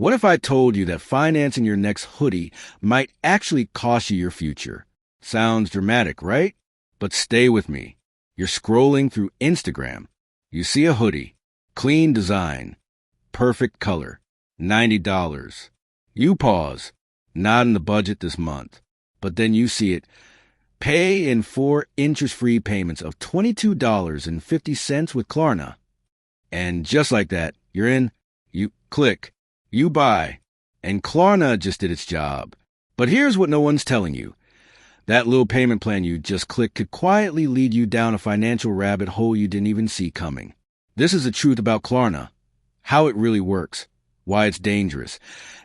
What if I told you that financing your next hoodie might actually cost you your future? Sounds dramatic, right? But stay with me. You're scrolling through Instagram. You see a hoodie, clean design, perfect color, $90. You pause, not in the budget this month. But then you see it. Pay in 4 interest-free payments of $22.50 with Klarna. And just like that, you're in, you click, you buy, and Klarna just did its job. But here's what no one's telling you. That little payment plan you just clicked could quietly lead you down a financial rabbit hole you didn't even see coming. This is the truth about Klarna, how it really works, why it's dangerous,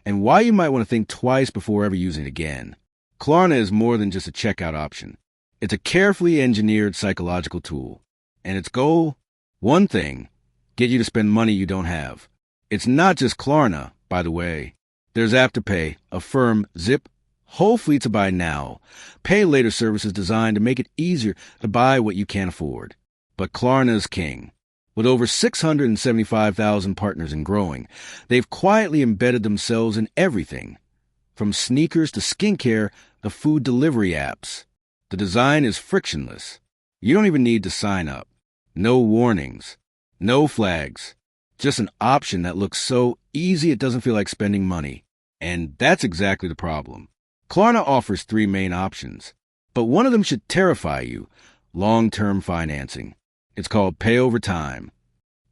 and why you might want to think twice before ever using it again. Klarna is more than just a checkout option. It's a carefully engineered psychological tool. And its goal? One thing, get you to spend money you don't have. It's not just Klarna, by the way. There's Afterpay, Affirm, Zip, whole fleets of buy now, pay later services designed to make it easier to buy what you can't afford. But Klarna is king. With over 675,000 partners and growing, they've quietly embedded themselves in everything. From sneakers to skincare, the food delivery apps. The design is frictionless. You don't even need to sign up. No warnings. No flags. Just an option that looks so easy it doesn't feel like spending money. And that's exactly the problem. Klarna offers 3 main options, but one of them should terrify you: long-term financing. It's called pay over time,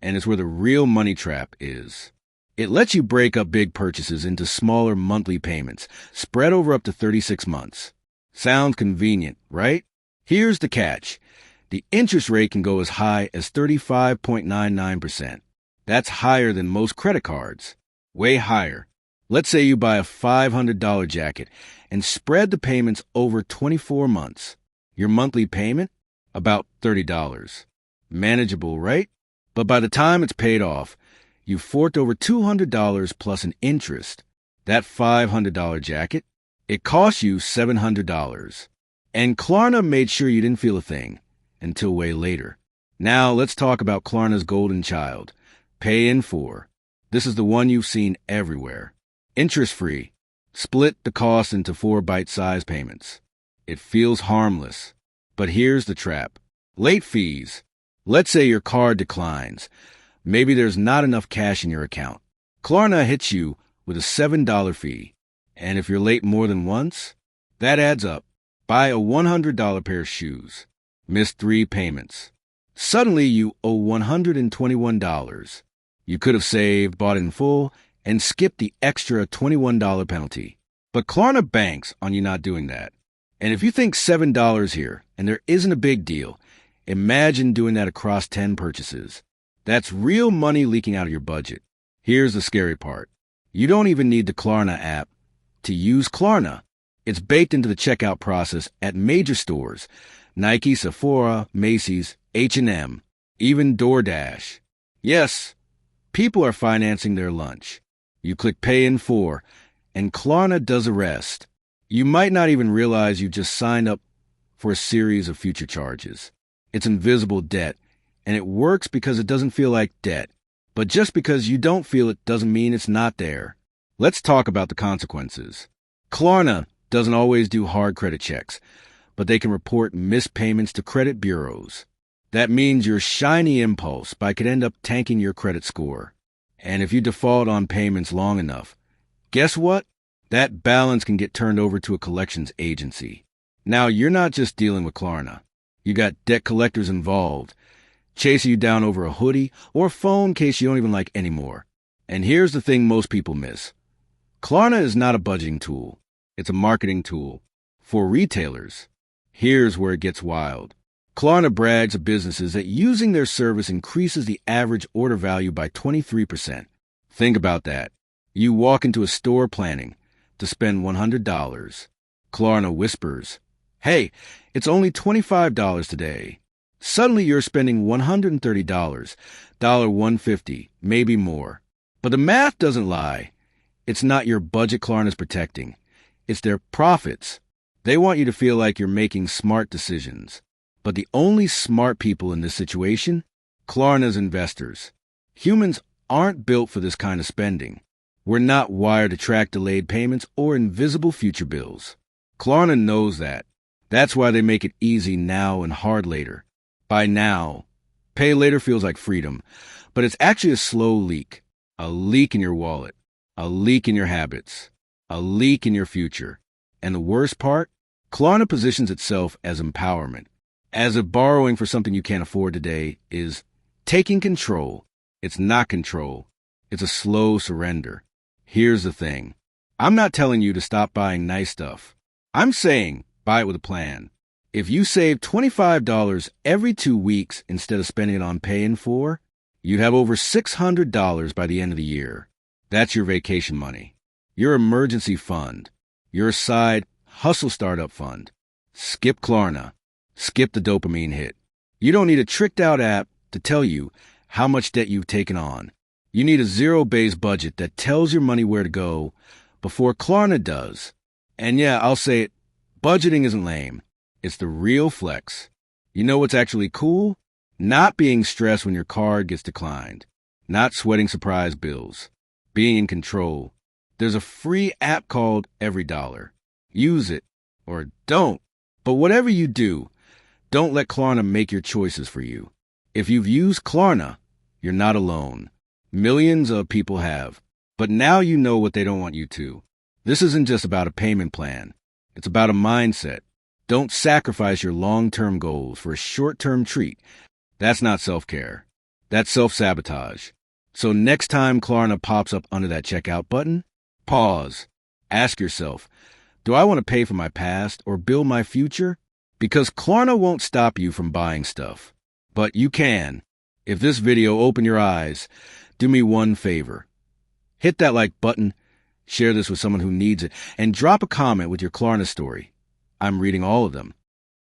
and it's where the real money trap is. It lets you break up big purchases into smaller monthly payments, spread over up to 36 months. Sounds convenient, right? Here's the catch. The interest rate can go as high as 35.99%. That's higher than most credit cards. Way higher. Let's say you buy a $500 jacket and spread the payments over 24 months. Your monthly payment? About $30. Manageable, right? But by the time it's paid off, you've forked over $200 plus an interest. That $500 jacket? It cost you $700. And Klarna made sure you didn't feel a thing until way later. Now let's talk about Klarna's golden child. Pay in 4. This is the one you've seen everywhere. Interest-free. Split the cost into 4 bite-sized payments. It feels harmless. But here's the trap. Late fees. Let's say your card declines. Maybe there's not enough cash in your account. Klarna hits you with a $7 fee. And if you're late more than once, that adds up. Buy a $100 pair of shoes. Miss 3 payments. Suddenly you owe $121. You could have saved, bought in full, and skipped the extra $21 penalty. But Klarna banks on you not doing that. And if you think $7 here, and there isn't a big deal, imagine doing that across 10 purchases. That's real money leaking out of your budget. Here's the scary part. You don't even need the Klarna app to use Klarna. It's baked into the checkout process at major stores: Nike, Sephora, Macy's, H&M, even DoorDash. Yes, people are financing their lunch. You click Pay in 4, and Klarna does the rest. You might not even realize you just signed up for a series of future charges. It's invisible debt, and it works because it doesn't feel like debt. But just because you don't feel it doesn't mean it's not there. Let's talk about the consequences. Klarna doesn't always do hard credit checks, but they can report missed payments to credit bureaus. That means your shiny impulse buy could end up tanking your credit score. And if you default on payments long enough, guess what? That balance can get turned over to a collections agency. Now, you're not just dealing with Klarna. You got debt collectors involved, chasing you down over a hoodie or a phone case you don't even like anymore. And here's the thing most people miss. Klarna is not a budgeting tool. It's a marketing tool. For retailers, here's where it gets wild. Klarna brags to businesses that using their service increases the average order value by 23%. Think about that. You walk into a store planning to spend $100. Klarna whispers, "Hey, it's only $25 today." Suddenly you're spending $130, $150, maybe more. But the math doesn't lie. It's not your budget Klarna's protecting. It's their profits. They want you to feel like you're making smart decisions. But the only smart people in this situation? Klarna's investors. Humans aren't built for this kind of spending. We're not wired to track delayed payments or invisible future bills. Klarna knows that. That's why they make it easy now and hard later. By now, pay later feels like freedom, but it's actually a slow leak. A leak in your wallet, a leak in your habits, a leak in your future. And the worst part? Klarna positions itself as empowerment, as if borrowing for something you can't afford today is taking control. It's not control. It's a slow surrender. Here's the thing. I'm not telling you to stop buying nice stuff. I'm saying buy it with a plan. If you save $25 every 2 weeks instead of spending it on pay in 4, you'd have over $600 by the end of the year. That's your vacation money, your emergency fund, your side hustle startup fund. Skip Klarna. Skip the dopamine hit. You don't need a tricked-out app to tell you how much debt you've taken on. You need a zero-based budget that tells your money where to go before Klarna does. And yeah, I'll say it, budgeting isn't lame. It's the real flex. You know what's actually cool? Not being stressed when your card gets declined. Not sweating surprise bills. Being in control. There's a free app called Every Dollar. Use it. Or don't. But whatever you do, don't let Klarna make your choices for you. If you've used Klarna, you're not alone. Millions of people have. But now you know what they don't want you to. This isn't just about a payment plan. It's about a mindset. Don't sacrifice your long-term goals for a short-term treat. That's not self-care. That's self-sabotage. So next time Klarna pops up under that checkout button, pause. Ask yourself, do I want to pay for my past or build my future? Because Klarna won't stop you from buying stuff. But you can. If this video opened your eyes, do me one favor. Hit that like button, share this with someone who needs it, and drop a comment with your Klarna story. I'm reading all of them.